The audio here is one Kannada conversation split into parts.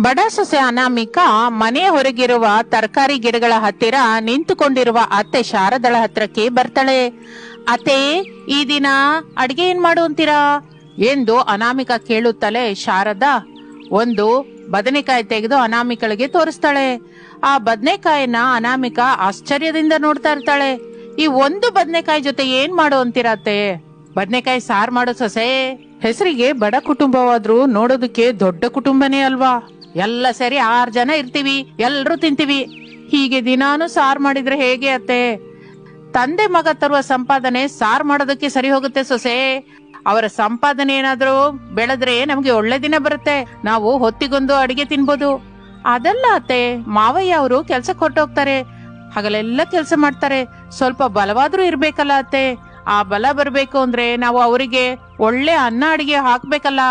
ಬಡ ಸೊಸೆ ಅನಾಮಿಕಾ ಮನೆಯ ಹೊರಗಿರುವ ತರಕಾರಿ ಗಿಡಗಳ ಹತ್ತಿರ ನಿಂತುಕೊಂಡಿರುವ ಅತ್ತೆ ಶಾರದಳ ಹತ್ರಕ್ಕೆ ಬರ್ತಾಳೆ. ಅತ್ತೆ, ಈ ದಿನ ಅಡಿಗೆ ಏನ್ ಮಾಡು ಅಂತೀರಾ ಎಂದು ಅನಾಮಿಕಾ ಕೇಳುತ್ತಲೇ ಶಾರದಾ ಒಂದು ಬದನೆಕಾಯಿ ತೆಗೆದು ಅನಾಮಿಕಳಿಗೆ ತೋರಿಸ್ತಾಳೆ. ಆ ಬದನೆಕಾಯಿನ ಅನಾಮಿಕಾ ಆಶ್ಚರ್ಯದಿಂದ ನೋಡ್ತಾ ಇರ್ತಾಳೆ. ಈ ಒಂದು ಬದನೆಕಾಯಿ ಜೊತೆ ಏನ್ ಮಾಡು ಅಂತೀರಾ ಅತ್ತೆ? ಬದನೆಕಾಯಿ ಸಾರ್ ಮಾಡು ಸೊಸೆ. ಹೆಸರಿಗೆ ಬಡ ಕುಟುಂಬವಾದ್ರೂ ನೋಡೋದಕ್ಕೆ ದೊಡ್ಡ ಕುಟುಂಬನೇ ಅಲ್ವಾ? ಎಲ್ಲ ಸೇರಿ 6 ಜನ ಇರ್ತೀವಿ, ಎಲ್ರೂ ತಿಂತೀವಿ. ಹೀಗೆ ದಿನಾನು ಸಾರ್ ಮಾಡಿದ್ರೆ ಹೇಗೆ ಅತ್ತೆ? ತಂದೆ ಮಗ ತರುವ ಸಂಪಾದನೆ ಸಾರ್ ಮಾಡೋದಕ್ಕೆ ಸರಿ ಹೋಗುತ್ತೆ ಸೊಸೆ. ಅವರ ಸಂಪಾದನೆ ಏನಾದ್ರೂ ಬೆಳೆದ್ರೆ ನಮ್ಗೆ ಒಳ್ಳೆ ದಿನ ಬರುತ್ತೆ, ನಾವು ಹೊತ್ತಿಗೊಂದು ಅಡಿಗೆ ತಿನ್ಬೋದು. ಅದಲ್ಲ ಅತ್ತೆ, ಮಾವಯ್ಯ ಅವರು ಕೆಲ್ಸಕ್ಕೆ ಹೊರಟೋಗ್ತಾರೆ, ಹಗಲೆಲ್ಲ ಕೆಲ್ಸ ಮಾಡ್ತಾರೆ. ಸ್ವಲ್ಪ ಬಲವಾದ್ರೂ ಇರ್ಬೇಕಲ್ಲ ಅತ್ತೆ. ಆ ಬಲ ಬರ್ಬೇಕು ಅಂದ್ರೆ ನಾವು ಅವರಿಗೆ ಒಳ್ಳೆ ಅನ್ನ ಅಡಿಗೆ ಹಾಕ್ಬೇಕಲ್ಲ.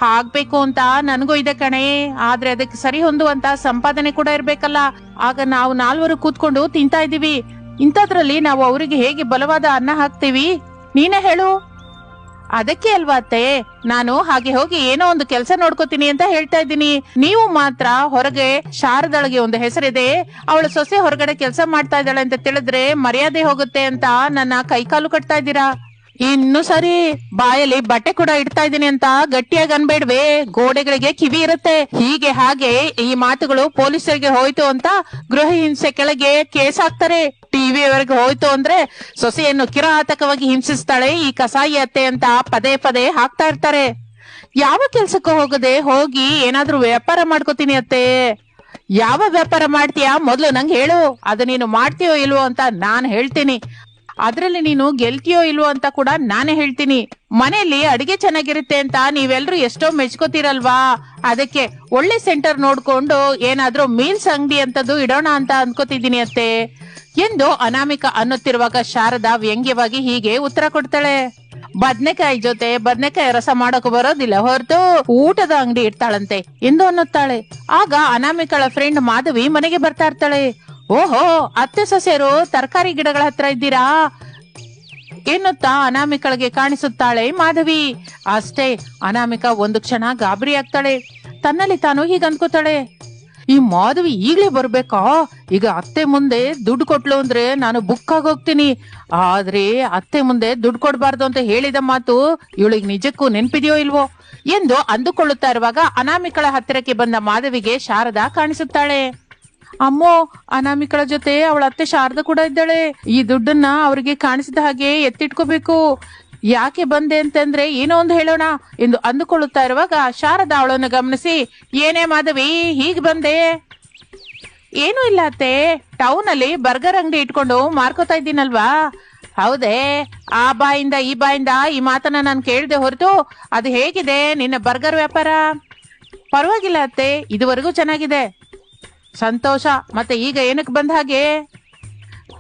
ಹಾಕ್ಬೇಕು ಅಂತ ನನಗೂ ಇದೆ ಕಣೆ, ಆದ್ರೆ ಅದಕ್ಕೆ ಸರಿ ಹೊಂದುವಂತ ಸಂಪಾದನೆ ಕೂಡ ಇರ್ಬೇಕಲ್ಲ. ಆಗ ನಾವು 4 ಕೂತ್ಕೊಂಡು ತಿಂತಾ ಇದೀವಿ. ಇಂಥದ್ರಲ್ಲಿ ನಾವು ಅವರಿಗೆ ಹೇಗೆ ಬಲವಾದ ಅನ್ನ ಹಾಕ್ತೀವಿ? ನೀನೇ ಹೇಳು. ಅದಕ್ಕೆ ಅಲ್ವಾ ಅತ್ತೆ ನಾನು ಹಾಗೆ ಹೋಗಿ ಏನೋ ಒಂದು ಕೆಲಸ ನೋಡ್ಕೋತೀನಿ ಅಂತ ಹೇಳ್ತಾ ಇದ್ದೀನಿ. ನೀವು ಮಾತ್ರ ಹೊರಗೆ ಶಾರದಳಿಗೆ ಒಂದು ಹೆಸರಿದೆ, ಅವಳ ಸೊಸೆ ಹೊರಗಡೆ ಕೆಲಸ ಮಾಡ್ತಾ ಇದ್ದಾಳೆ ಅಂತ ತಿಳಿದ್ರೆ ಮರ್ಯಾದೆ ಹೋಗುತ್ತೆ ಅಂತ ನನ್ನ ಕೈಕಾಲು ಕಟ್ತಾ ಇದ್ದೀರಾ. ಇನ್ನು ಸರಿ, ಬಾಯಲ್ಲಿ ಬಟ್ಟೆ ಕೂಡ ಇಡ್ತಾ ಇದ್ದೀನಿ ಅಂತ ಗಟ್ಟಿಯಾಗಿ ಅನ್ಬೇಡ್ವೆ, ಗೋಡೆಗಳಿಗೆ ಕಿವಿ ಇರುತ್ತೆ. ಹೀಗೆ ಹಾಗೆ ಈ ಮಾತುಗಳು ಪೊಲೀಸರಿಗೆ ಹೋಯ್ತು ಅಂತ ಗೃಹ ಹಿಂಸೆ ಕೆಳಗೆ ಕೇಸ್ ಹಾಕ್ತಾರೆ. ಟಿವಿಯವರೆಗೆ ಹೋಯ್ತು ಅಂದ್ರೆ ಸೊಸೆಯನ್ನು ಕಿರಾತಕವಾಗಿ ಹಿಂಸಿಸ್ತಾಳೆ ಈ ಕಸಾಯಿ ಅತ್ತೆ ಅಂತ ಪದೇ ಪದೇ ಹಾಕ್ತಾ ಇರ್ತಾರೆ. ಯಾವ ಕೆಲ್ಸಕ್ಕೂ ಹೋಗದೆ ಹೋಗಿ ಏನಾದ್ರೂ ವ್ಯಾಪಾರ ಮಾಡ್ಕೋತೀನಿ ಅತ್ತೆ. ಯಾವ ವ್ಯಾಪಾರ ಮಾಡ್ತೀಯಾ ಮೊದ್ಲು ನಂಗೆ ಹೇಳು. ಅದು ನೀನು ಮಾಡ್ತೀಯೋ ಇಲ್ವೋ ಅಂತ ನಾನ್ ಹೇಳ್ತೀನಿ. ಅದ್ರಲ್ಲಿ ನೀನು ಗೆಲ್ತೀಯೋ ಇಲ್ವೋ ಅಂತ ಕೂಡ ನಾನೇ ಹೇಳ್ತೀನಿ. ಮನೆಯಲ್ಲಿ ಅಡಿಗೆ ಚೆನ್ನಾಗಿರುತ್ತೆ ಅಂತ ನೀವೆಲ್ರೂ ಎಷ್ಟೋ ಮೆಚ್ಕೋತಿರಲ್ವಾ, ಅದಕ್ಕೆ ಒಳ್ಳೆ ಸೆಂಟರ್ ನೋಡ್ಕೊಂಡು ಏನಾದ್ರೂ ಮೀಲ್ಸ್ ಅಂಗಡಿ ಅಂತದ್ದು ಇಡೋಣ ಅಂತ ಅನ್ಕೋತಿದ್ದೀನಿ ಅತ್ತೆ ಎಂದು ಅನಾಮಿಕಾ ಅನ್ನುತ್ತಿರುವಾಗ ಶಾರದಾ ವ್ಯಂಗ್ಯವಾಗಿ ಹೀಗೆ ಉತ್ತರ ಕೊಡ್ತಾಳೆ. ಬದ್ನೆಕಾಯಿ ಜೊತೆ ಬದ್ನೆಕಾಯಿ ರಸ ಮಾಡೋಕೆ ಬರೋದಿಲ್ಲ ಹೊರತು ಊಟದ ಅಂಗಡಿ ಇಡ್ತಾಳಂತೆ ಎಂದು ಅನ್ನುತ್ತಾಳೆ. ಆಗ ಅನಾಮಿಕಳ ಫ್ರೆಂಡ್ ಮಾಧವಿ ಮನೆಗೆ ಬರ್ತಾ ಇರ್ತಾಳೆ. ಓಹೋ, ಅತ್ತೆ ಸೊಸೆಯರು ತರಕಾರಿ ಗಿಡಗಳ ಹತ್ರ ಇದ್ದೀರಾ ಎನ್ನುತ್ತಾ ಅನಾಮಿಕಳಿಗೆ ಕಾಣಿಸುತ್ತಾಳೆ ಮಾಧವಿ. ಅಷ್ಟೇ, ಅನಾಮಿಕಾ ಒಂದು ಕ್ಷಣ ಗಾಬರಿ ಆಗ್ತಾಳೆ. ತನ್ನಲ್ಲಿ ತಾನು ಹೀಗ ಅನ್ಕೋತಾಳೆ, ಈ ಮಾಧವಿ ಈಗ್ಲೇ ಬರ್ಬೇಕಾ? ಈಗ ಅತ್ತೆ ಮುಂದೆ ದುಡ್ಡು ಕೊಟ್ಲು ಅಂದ್ರೆ ನಾನು ಬುಕ್ ಆಗೋಗ್ತೀನಿ. ಆದ್ರೆ ಅತ್ತೆ ಮುಂದೆ ದುಡ್ಡು ಕೊಡ್ಬಾರ್ದು ಅಂತ ಹೇಳಿದ ಮಾತು ಇವಳಿಗೆ ನಿಜಕ್ಕೂ ನೆನ್ಪಿದೆಯೋ ಇಲ್ವೋ ಎಂದು ಅಂದುಕೊಳ್ಳುತ್ತಾ ಇರುವಾಗ ಅನಾಮಿಕಳ ಹತ್ತಿರಕ್ಕೆ ಬಂದ ಮಾಧವಿಗೆ ಶಾರದಾ ಕಾಣಿಸುತ್ತಾಳೆ. ಅಮ್ಮೋ, ಅನಾಮಿಕಳ ಜೊತೆ ಅವಳ ಅತ್ತೆ ಶಾರದಾ ಕೂಡ ಇದ್ದಾಳೆ. ಈ ದುಡ್ಡನ್ನ ಅವ್ರಿಗೆ ಕಾಣಿಸಿದ ಹಾಗೆ ಎತ್ತಿಟ್ಕೋಬೇಕು. ಯಾಕೆ ಬಂದೆ ಅಂತಂದ್ರೆ ಏನೋ ಒಂದು ಹೇಳೋಣ ಎಂದು ಅಂದುಕೊಳ್ಳುತ್ತಾ ಇರುವಾಗ ಶಾರದಾ ಅವಳನ್ನು ಗಮನಿಸಿ, ಏನೇ ಮಾಧವಿ ಹೀಗ್ ಬಂದೆ? ಏನೂ ಇಲ್ಲ ಅತ್ತೆ, ಟೌನ್ ಅಲ್ಲಿ ಬರ್ಗರ್ ಅಂಗಡಿ ಇಟ್ಕೊಂಡು ಮಾರ್ಕೋತಾ ಇದ್ದೀನಲ್ವಾ. ಹೌದೇ? ಆ ಬಾಯಿಂದ ಈ ಬಾಯಿಂದ ಈ ಮಾತನ್ನ ನಾನು ಕೇಳಿದೆ ಹೊರತು ಅದು ಹೇಗಿದೆ ನಿನ್ನ ಬರ್ಗರ್ ವ್ಯಾಪಾರ? ಪರವಾಗಿಲ್ಲ ಅತ್ತೆ, ಇದುವರೆಗೂ ಚೆನ್ನಾಗಿದೆ. ಸಂತೋಷ. ಮತ್ತೆ ಈಗ ಏನಕ್ಕೆ ಬಂದ ಹಾಗೆ?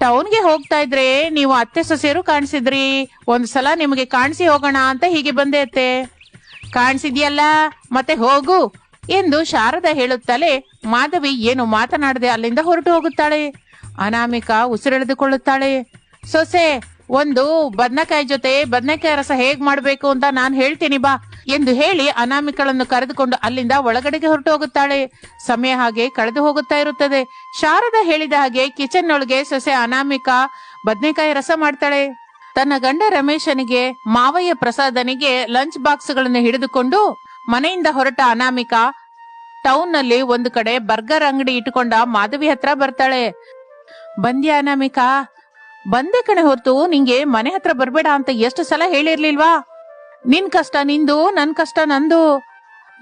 ಟೌನ್ಗೆ ಹೋಗ್ತಾ ಇದ್ರೆ ನೀವು ಅತ್ತೆ ಸೊಸೆಯರು ಕಾಣಿಸಿದ್ರಿ, ಒಂದ್ಸಲ ನಿಮಗೆ ಕಾಣಿಸಿ ಹೋಗೋಣ ಅಂತ ಹೀಗೆ ಬಂದೆ ಅತ್ತೆ. ಕಾಣಿಸಿದ್ಯಲ್ಲ, ಮತ್ತೆ ಹೋಗು ಎಂದು ಶಾರದಾ ಹೇಳುತ್ತಲೇ ಮಾಧವಿ ಏನು ಮಾತನಾಡದೆ ಅಲ್ಲಿಂದ ಹೊರಟು ಹೋಗುತ್ತಾಳೆ. ಅನಾಮಿಕಾ ಉಸಿರೆಳೆದುಕೊಳ್ಳುತ್ತಾಳೆ. ಸೊಸೆ, ಒಂದು ಬದನೆಕಾಯಿ ಜೊತೆ ಬದನೆಕಾಯಿ ರಸ ಹೇಗ್ ಮಾಡ್ಬೇಕು ಅಂತ ನಾನ್ ಹೇಳ್ತೀನಿ ಬಾ ಎಂದು ಹೇಳಿ ಅನಾಮಿಕಳನ್ನು ಕರೆದುಕೊಂಡು ಅಲ್ಲಿಂದ ಒಳಗಡೆಗೆ ಹೊರಟು ಹೋಗುತ್ತಾಳೆ. ಸಮಯ ಹಾಗೆ ಕಳೆದು ಹೋಗುತ್ತಾ ಇರುತ್ತದೆ. ಶಾರದಾ ಹೇಳಿದ ಹಾಗೆ ಕಿಚನ್ ಒಳಗೆ ಸೊಸೆ ಅನಾಮಿಕಾ ಬದನೆಕಾಯಿ ರಸ ಮಾಡ್ತಾಳೆ. ತನ್ನ ಗಂಡ ರಮೇಶನಿಗೆ ಮಾವಯ್ಯ ಪ್ರಸಾದನಿಗೆ ಲಂಚ್ ಬಾಕ್ಸ್ ಗಳನ್ನು ಹಿಡಿದುಕೊಂಡು ಮನೆಯಿಂದ ಹೊರಟ ಅನಾಮಿಕಾ ಟೌನ್ ನಲ್ಲಿ ಒಂದು ಕಡೆ ಬರ್ಗರ್ ಅಂಗಡಿ ಇಟ್ಟುಕೊಂಡ ಮಾಧವಿ ಹತ್ರ ಬರ್ತಾಳೆ. ಬಂದ್ಯಾ ಅನಾಮಿಕಾ? ಬಂದೆ ಕಣೆ, ಹೊರತು ನಿಂಗೆ ಮನೆ ಹತ್ರ ಬರ್ಬೇಡ ಅಂತ ಎಷ್ಟು ಸಲ ಹೇಳಿರ್ಲಿಲ್ವಾ? ನಿನ್ ಕಷ್ಟ ನಿಂದು, ನನ್ ಕಷ್ಟ ನಂದು.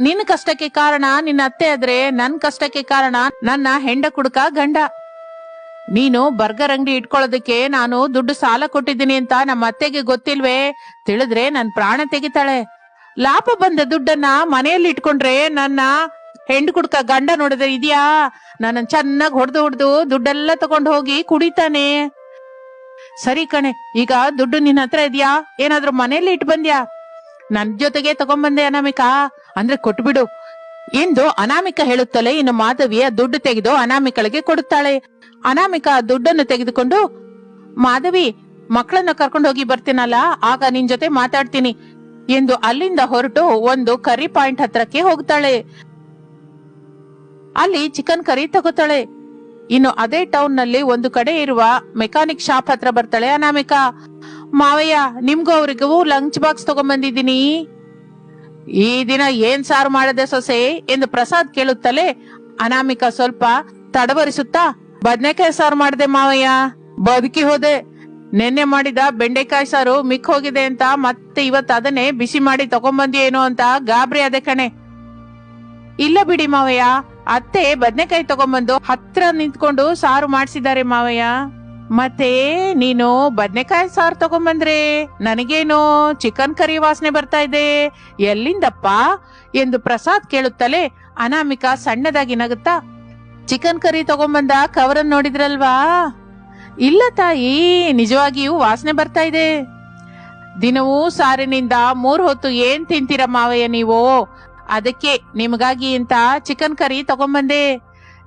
ನಿನ್ ಕಷ್ಟಕ್ಕೆ ಕಾರಣ ನಿನ್ನ ಅತ್ತೆ ಆದ್ರೆ ನನ್ ಕಷ್ಟಕ್ಕೆ ಕಾರಣ ನನ್ನ ಹೆಂಡ ಕುಡುಕ ಗಂಡ. ನೀನು ಬರ್ಗರ್ ಅಂಗಡಿ ಇಟ್ಕೊಳ್ಳೋದಕ್ಕೆ ನಾನು ದುಡ್ಡು ಸಾಲ ಕೊಟ್ಟಿದ್ದೀನಿ ಅಂತ ನಮ್ಮ ಅತ್ತೆಗೆ ಗೊತ್ತಿಲ್ವೇ? ತಿಳಿದ್ರೆ ನನ್ ಪ್ರಾಣ ತೆಗಿತಾಳೆ. ಲಾಭ ಬಂದ ದುಡ್ಡನ್ನ ಮನೆಯಲ್ಲಿ ಇಟ್ಕೊಂಡ್ರೆ ನನ್ನ ಹೆಂಡ ಕುಡುಕ ಗಂಡ ನೋಡಿದ್ರೆ ಇದೆಯಾ, ನನ್ನ ಚೆನ್ನಾಗಿ ಹೊಡೆದು ದುಡ್ಡೆಲ್ಲ ತಗೊಂಡು ಹೋಗಿ ಕುಡಿತಾನೆ. ಸರಿ ಕಣೆ, ಈಗ ದುಡ್ಡು ನಿನ್ನ ಹತ್ರ ಇದೆಯಾ? ಏನಾದ್ರೂ ಮನೆಯಲ್ಲಿ ಇಟ್ಟು ಬಂದ್ಯಾ? ನನ್ ಜೊತೆಗೆ ತಗೊಂಡ್ಬಂದೆ ಅನಾಮಿಕಾ, ಅಂದ್ರೆ ಕೊಟ್ಬಿಡು ಎಂದು ಅನಾಮಿಕಾ ಹೇಳುತ್ತಲೇ ಇನ್ನು ಮಾಧವಿಯ ದುಡ್ಡು ತೆಗೆದು ಅನಾಮಿಕಳಿಗೆ ಕೊಡುತ್ತಾಳೆ. ಅನಾಮಿಕಾ ದುಡ್ಡನ್ನು ತೆಗೆದುಕೊಂಡು, ಮಾಧವಿ, ಮಕ್ಕಳನ್ನ ಕರ್ಕೊಂಡು ಹೋಗಿ ಬರ್ತೀನಲ್ಲ, ಆಗ ನಿನ್ ಜೊತೆ ಮಾತಾಡ್ತೀನಿ ಎಂದು ಅಲ್ಲಿಂದ ಹೊರಟು ಒಂದು ಕರಿ ಪಾಯಿಂಟ್ ಹತ್ರಕ್ಕೆ ಹೋಗ್ತಾಳೆ. ಅಲ್ಲಿ ಚಿಕನ್ ಕರಿ ತಗೋತಾಳೆ. ಇನ್ನು ಅದೇ ಟೌನ್ ನಲ್ಲಿ ಒಂದು ಕಡೆ ಇರುವ ಮೆಕ್ಯಾನಿಕ್ ಶಾಪ್ ಹತ್ರ ಬರ್ತಾಳೆ ಅನಾಮಿಕಾ. ಮಾವಯ್ಯ, ನಿಮ್ಗೂ ಅವ್ರಿಗೂ ಲಂಚ್ ಬಾಕ್ಸ್ ತಗೊಂಡ್ಬಂದಿದ್ದೀನಿ. ಈ ದಿನ ಏನ್ ಸಾರು ಮಾಡದೆ ಸೊಸೆ ಎಂದು ಪ್ರಸಾದ್ ಕೇಳುತ್ತಲೇ ಅನಾಮಿಕಾ ಸ್ವಲ್ಪ ತಡವರಿಸುತ್ತಾ, ಬದ್ನೆಕಾಯಿ ಸಾರು ಮಾಡ್ದೆ ಮಾವಯ್ಯ. ಬದುಕಿ ಹೋದೆ. ನೆನ್ನೆ ಮಾಡಿದ ಬೆಂಡೆಕಾಯಿ ಸಾರು ಮಿಕ್ ಹೋಗಿದೆ ಅಂತ ಮತ್ತೆ ಇವತ್ ಅದನ್ನೇ ಬಿಸಿ ಮಾಡಿ ತಗೊಂಡ್ಬಂದಿಯೇನೋ ಅಂತ ಗಾಬರಿ ಅದೇ ಕಣೆ. ಇಲ್ಲ ಬಿಡಿ ಮಾವಯ್ಯ, ಅತ್ತೆ ಬದ್ನೆಕಾಯಿ ತಗೊಂಡ್ಬಂದು ಹತ್ರ ನಿಂತ್ಕೊಂಡು ಸಾರು ಮಾಡ್ಸಿದ್ದಾರೆ ಮಾವಯ್ಯ. ಮತ್ತೆ ನೀನು ಬದ್ನೆಕಾಯಿ ಸಾರು ತಗೊಂಡ್ಬಂದ್ರೆ ನನಗೇನೋ ಚಿಕನ್ ಕರಿ ವಾಸನೆ ಬರ್ತಾ ಇದೆ, ಎಲ್ಲಿಂದಪ್ಪ ಎಂದು ಪ್ರಸಾದ್ ಕೇಳುತ್ತಲೇ ಅನಾಮಿಕಾ ಸಣ್ಣದಾಗಿ ನಗುತ್ತಾ, ಚಿಕನ್ ಕರಿ ತಗೊಂಡ್ಬಂದ ಕವರನ್ ನೋಡಿದ್ರಲ್ವಾ? ಇಲ್ಲ ತಾಯಿ, ನಿಜವಾಗಿಯೂ ವಾಸನೆ ಬರ್ತಾ ಇದೆ. ದಿನವೂ ಸಾರಿನಿಂದ 3 ಹೊತ್ತು ಏನ್ ತಿಂತೀರ ಮಾವಯ್ಯ ನೀವು? ಅದಕ್ಕೆ ನಿಮಗಾಗಿ ಅಂತ ಚಿಕನ್ ಕರಿ ತಗೊಂಡ್ಬಂದೆ.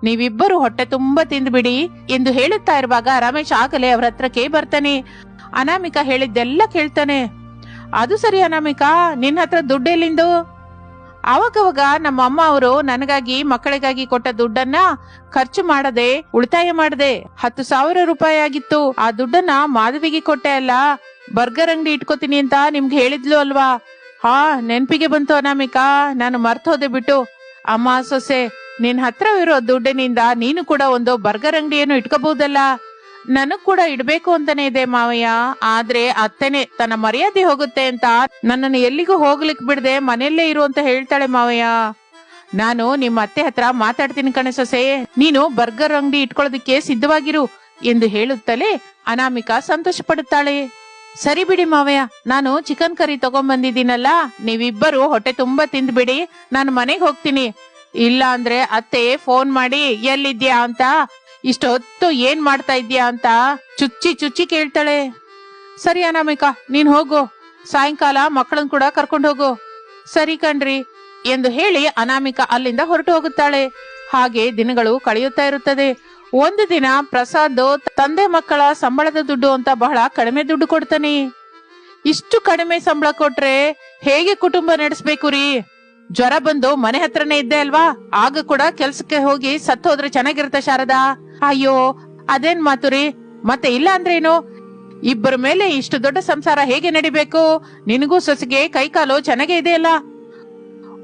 ನೀವಿಬ್ಬರು ಹೊಟ್ಟೆ ತುಂಬಾ ತಿಂದ್ಬಿಡಿ ಎಂದು ಹೇಳುತ್ತಾ ಇರುವಾಗ ರಮೇಶ್ ಆಗಲೇ ಅವ್ರ ಹತ್ರಕ್ಕೆ ಬರ್ತಾನೆ. ಅನಾಮಿಕಾ ಹೇಳಿದ್ದೆಲ್ಲ ಕೇಳ್ತಾನೆ. ಅದು ಸರಿ ಅನಾಮಿಕಾ, ನಿನ್ನ ಹತ್ರ ದುಡ್ಡೆಲ್ಲಿಂದು? ಅವಾಗವಾಗ ನಮ್ಮ ಅಮ್ಮ ಅವರು ನನಗಾಗಿ ಮಕ್ಕಳಿಗಾಗಿ ಕೊಟ್ಟ ದುಡ್ಡನ್ನ ಖರ್ಚು ಮಾಡದೆ ಉಳಿತಾಯ ಮಾಡದೆ 10,000 ರೂಪಾಯಿ ಆಗಿತ್ತು. ಆ ದುಡ್ಡನ್ನ ಮಾಧವಿಗೆ ಕೊಟ್ಟೆ ಅಲ್ಲ, ಬರ್ಗರ್ ಅಂಗಡಿ ಇಟ್ಕೋತೀನಿ ಅಂತ ನಿಮ್ಗೆ ಹೇಳಿದ್ಲು ಅಲ್ವಾ? ಹಾ, ನೆನ್ಪಿಗೆ ಬಂತು ಅನಾಮಿಕಾ, ನಾನು ಮರ್ತೋದೆ ಬಿಟ್ಟು. ಅಮ್ಮ ಸೊಸೆ, ನಿನ್ ಹತ್ರ ಇರೋ ದುಡ್ಡಿನಿಂದ ನೀನು ಕೂಡ ಒಂದು ಬರ್ಗರ್ ಅಂಗಡಿಯನ್ನು ಇಟ್ಕೋಬಹುದಲ್ಲ. ನನಗ್ ಕೂಡ ಇಡ್ಬೇಕು ಅಂತಾನೆ ಇದೆ ಮಾವಯ್ಯ, ಆದ್ರೆ ಅತ್ತೆನೆ ತನ್ನ ಮರ್ಯಾದೆ ಹೋಗುತ್ತೆ ಅಂತ ನನ್ನನ್ನು ಎಲ್ಲಿಗೂ ಹೋಗ್ಲಿಕ್ ಬಿಡದೆ ಮನೆಯಲ್ಲೇ ಇರು ಅಂತ ಹೇಳ್ತಾಳೆ ಮಾವಯ್ಯ. ನಾನು ನಿಮ್ಮ ಅತ್ತೆ ಹತ್ರ ಮಾತಾಡ್ತೀನಿ ಕಣೆ ಸೊಸೆ, ನೀನು ಬರ್ಗರ್ ಅಂಗಡಿ ಇಟ್ಕೊಳ್ಳೋದಕ್ಕೆ ಸಿದ್ಧವಾಗಿರು ಎಂದು ಹೇಳುತ್ತಲೇ ಅನಾಮಿಕಾ ಸಂತೋಷ ಪಡುತ್ತಾಳೆ. ಸರಿ ಬಿಡಿ ಮಾವಯ್ಯ, ನಾನು ಚಿಕನ್ ಕರಿ ತಗೊಂಡ್ಬಂದಿದ್ದೀನಲ್ಲ, ನೀವಿಬ್ಬರು ಹೊಟ್ಟೆ ತುಂಬಾ ತಿಂದ್ಬಿಡಿ, ನಾನು ಮನೆಗೆ ಹೋಗ್ತೀನಿ. ಇಲ್ಲ ಅಂದ್ರೆ ಅತ್ತೆ ಫೋನ್ ಮಾಡಿ ಎಲ್ಲಿದ್ಯಾ ಅಂತ, ಇಷ್ಟ ಹೊತ್ತು ಏನ್ ಮಾಡ್ತಾ ಇದ್ಯಾ ಅಂತ ಚುಚ್ಚಿ ಕೇಳ್ತಾಳೆ. ಸರಿ ಅನಾಮಿಕಾ, ನೀನ್ ಹೋಗು, ಸಾಯಂಕಾಲ ಮಕ್ಕಳನ್ ಕೂಡ ಕರ್ಕೊಂಡು ಹೋಗು. ಸರಿ ಕಣ್ರಿ ಎಂದು ಹೇಳಿ ಅನಾಮಿಕಾ ಅಲ್ಲಿಂದ ಹೊರಟು ಹೋಗುತ್ತಾಳೆ. ಹಾಗೆ ದಿನಗಳು ಕಳೆಯುತ್ತಾ ಇರುತ್ತದೆ. ಒಂದು ದಿನ ಪ್ರಸಾದ್ ತಂದೆ ಮಕ್ಕಳ ಸಂಬಳದ ದುಡ್ಡು ಅಂತ ಬಹಳ ಕಡಿಮೆ ದುಡ್ಡು ಕೊಡ್ತಾನೆ. ಇಷ್ಟು ಕಡಿಮೆ ಸಂಬಳ ಕೊಟ್ರೆ ಹೇಗೆ ಕುಟುಂಬ ನಡೆಸ್ಬೇಕು ರೀ? ಜ್ವರ ಬಂದು ಮನೆ ಹತ್ರನೇ ಇದ್ದೆ ಅಲ್ವಾ, ಆಗ ಕೂಡ ಕೆಲ್ಸಕ್ಕೆ ಹೋಗಿ ಸತ್ತು ಹೋದ್ರೆ ಚೆನ್ನಾಗಿರುತ್ತೆ ಶಾರದಾ. ಅಯ್ಯೋ ಅದೇನ್ ಮಾತು ರೀ, ಮತ್ತೆ ಇಲ್ಲ ಅಂದ್ರೆ ಏನು? ಇಬ್ಬರ ಮೇಲೆ ಇಷ್ಟು ದೊಡ್ಡ ಸಂಸಾರ ಹೇಗೆ ನಡಿಬೇಕು? ನಿನಗೂ ಸೊಸೆಗೆ ಕೈಕಾಲು ಚೆನ್ನಾಗೇ ಇದೆಯಲ್ಲ.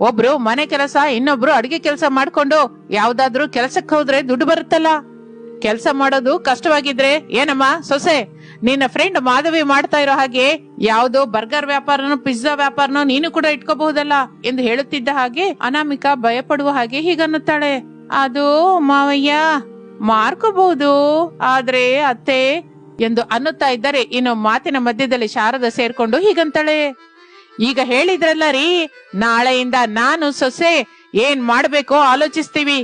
ಒಬ್ರು ಮನೆ ಕೆಲಸ, ಇನ್ನೊಬ್ರು ಅಡಿಗೆ ಕೆಲಸ ಮಾಡ್ಕೊಂಡು ಯಾವ್ದಾದ್ರು ಕೆಲ್ಸಕ್ಕೆ ಹೋದ್ರೆ ದುಡ್ಡು ಬರುತ್ತಲ್ಲ. ಕೆಲ್ಸ ಮಾಡೋದು ಕಷ್ಟವಾಗಿದ್ರೆ ಏನಮ್ಮ ಸೊಸೆ, ನಿನ್ನ ಫ್ರೆಂಡ್ ಮಾಧವಿ ಮಾಡ್ತಾ ಇರೋ ಹಾಗೆ ಯಾವ್ದೋ ಬರ್ಗರ್ ವ್ಯಾಪಾರನೋ ಪಿಜ್ಜಾ ವ್ಯಾಪಾರನೋ ನೀನು ಕೂಡ ಇಟ್ಕೋಬಹುದಲ್ಲ ಎಂದು ಹೇಳುತ್ತಿದ್ದ ಹಾಗೆ ಅನಾಮಿಕಾ ಭಯಪಡುವ ಹಾಗೆ ಹೀಗನ್ನುತ್ತಾಳೆ. ಅದು ಮಾವಯ್ಯ ಮಾರ್ಕೋಬಹುದು, ಆದ್ರೆ ಅತ್ತೆ ಎಂದು ಅನ್ನುತ್ತಾ ಇದ್ದರೆ ಇನ್ನು ಮಾತಿನ ಮಧ್ಯದಲ್ಲಿ ಶಾರದ ಸೇರ್ಕೊಂಡು ಹೀಗಂತಾಳೆ. ಈಗ ಹೇಳಿದ್ರಲ್ಲ ರೀ, ನಾಳೆಯಿಂದ ನಾನು ಸೊಸೆ ಏನ್ ಮಾಡ್ಬೇಕೋ ಆಲೋಚಿಸ್ತೀವಿ.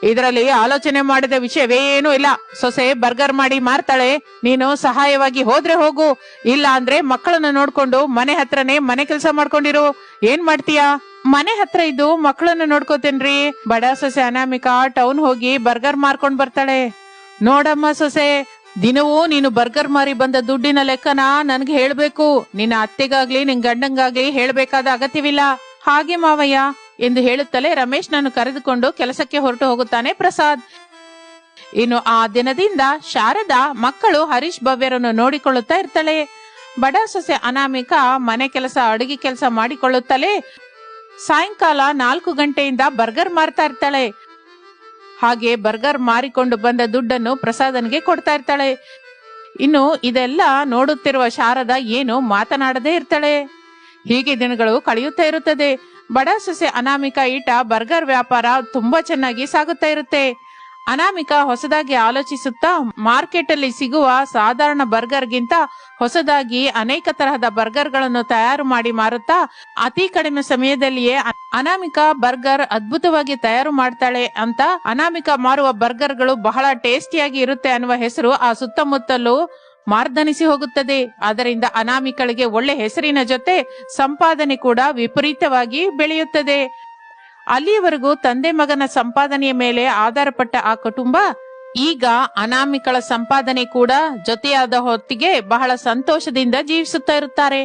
ಇದರಲ್ಲಿ ಆಲೋಚನೆ ಮಾಡಿದ ವಿಷಯವೇನೂ ಇಲ್ಲ. ಸೊಸೆ ಬರ್ಗರ್ ಮಾಡಿ ಮಾರ್ತಾಳೆ, ನೀನು ಸಹಾಯವಾಗಿ ಹೋದ್ರೆ ಹೋಗು, ಇಲ್ಲ ಅಂದ್ರೆ ಮಕ್ಕಳನ್ನ ನೋಡ್ಕೊಂಡು ಮನೆ ಹತ್ರನೇ ಮನೆ ಕೆಲಸ ಮಾಡ್ಕೊಂಡಿರು. ಏನ್ ಮಾಡ್ತೀಯಾ? ಮನೆ ಹತ್ರ ಇದ್ದು ಮಕ್ಕಳನ್ನ ನೋಡ್ಕೋತೇನ್ರಿ. ಬಡ ಸೊಸೆ ಅನಾಮಿಕಾ ಟೌನ್ ಹೋಗಿ ಬರ್ಗರ್ ಮಾರ್ಕೊಂಡ್ ಬರ್ತಾಳೆ. ನೋಡಮ್ಮ ಸೊಸೆ, ದಿನವೂ ನೀನು ಬರ್ಗರ್ ಮಾರಿ ಬಂದ ದುಡ್ಡಿನ ಲೆಕ್ಕನ ನನ್ಗೆ ಹೇಳ್ಬೇಕು. ನಿನ್ನ ಅತ್ತೆಗಾಗ್ಲಿ ನಿನ್ ಗಂಡಂಗಾಗ್ಲಿ ಹೇಳ್ಬೇಕಾದ ಅಗತ್ಯವಿಲ್ಲ. ಹಾಗೆ ಮಾವಯ್ಯ ಎಂದು ಹೇಳುತ್ತಲೇ ರಮೇಶ್ ನಾನು ಕರೆದುಕೊಂಡು ಕೆಲಸಕ್ಕೆ ಹೊರಟು ಹೋಗುತ್ತಾನೆ ಪ್ರಸಾದ್. ಇನ್ನು ಆ ದಿನದಿಂದ ಶಾರದಾ ಮಕ್ಕಳು ಹರೀಶ್ ಭವ್ಯರನ್ನು ನೋಡಿಕೊಳ್ಳುತ್ತಾ ಇರ್ತಾಳೆ. ಬಡ ಸೊಸೆ ಅನಾಮಿಕಾ ಮನೆ ಕೆಲಸ ಅಡುಗೆ ಕೆಲಸ ಮಾಡಿಕೊಳ್ಳುತ್ತಲೇ ಸಾಯಂಕಾಲ 4 ಗಂಟೆಯಿಂದ ಬರ್ಗರ್ ಮಾರ್ತಾ ಇರ್ತಾಳೆ. ಹಾಗೆ ಬರ್ಗರ್ ಮಾರಿಕೊಂಡು ಬಂದ ದುಡ್ಡನ್ನು ಪ್ರಸಾದನ್ಗೆ ಕೊಡ್ತಾ ಇರ್ತಾಳೆ. ಇನ್ನು ಇದೆಲ್ಲ ನೋಡುತ್ತಿರುವ ಶಾರದಾ ಏನು ಮಾತನಾಡದೇ ಇರ್ತಾಳೆ. ಹೀಗೆ ದಿನಗಳು ಕಳೆಯುತ್ತಾ ಇರುತ್ತದೆ. ಬಡ ಸೊಸೆ ಅನಾಮಿಕಾ ಈಟ ಬರ್ಗರ್ ವ್ಯಾಪಾರ ತುಂಬಾ ಚೆನ್ನಾಗಿ ಸಾಗುತ್ತಾ ಇರುತ್ತೆ. ಅನಾಮಿಕಾ ಹೊಸದಾಗಿ ಆಲೋಚಿಸುತ್ತಾ ಮಾರ್ಕೆಟ್ ಅಲ್ಲಿ ಸಿಗುವ ಸಾಧಾರಣ ಬರ್ಗರ್ಗಿಂತ ಹೊಸದಾಗಿ ಅನೇಕ ತರಹದ ಬರ್ಗರ್ಗಳನ್ನು ತಯಾರು ಮಾಡಿ ಮಾರುತ್ತಾ ಅತಿ ಕಡಿಮೆ ಸಮಯದಲ್ಲಿಯೇ ಅನಾಮಿಕಾ ಬರ್ಗರ್ ಅದ್ಭುತವಾಗಿ ತಯಾರು ಮಾಡ್ತಾಳೆ ಅಂತ ಅನಾಮಿಕಾ ಮಾರುವ ಬರ್ಗರ್ಗಳು ಬಹಳ ಟೇಸ್ಟಿಯಾಗಿ ಇರುತ್ತೆ ಅನ್ನುವ ಹೆಸರು ಆ ಸುತ್ತಮುತ್ತಲೂ ಮಾರ್ದನಿಸಿ ಹೋಗುತ್ತದೆ. ಅದರಿಂದ ಅನಾಮಿಕಳಿಗೆ ಒಳ್ಳೆ ಹೆಸರಿನ ಜೊತೆ ಸಂಪಾದನೆ ಕೂಡ ವಿಪರೀತವಾಗಿ ಬೆಳೆಯುತ್ತದೆ. ಅಲ್ಲಿಯವರೆಗೂ ತಂದೆ ಮಗನ ಸಂಪಾದನೆಯ ಮೇಲೆ ಆಧಾರಪಟ್ಟ ಆ ಕುಟುಂಬ ಈಗ ಅನಾಮಿಕಳ ಸಂಪಾದನೆ ಕೂಡ ಜೊತೆಯಾದ ಹೊತ್ತಿಗೆ ಬಹಳ ಸಂತೋಷದಿಂದ ಜೀವಿಸುತ್ತಾ ಇರುತ್ತಾರೆ.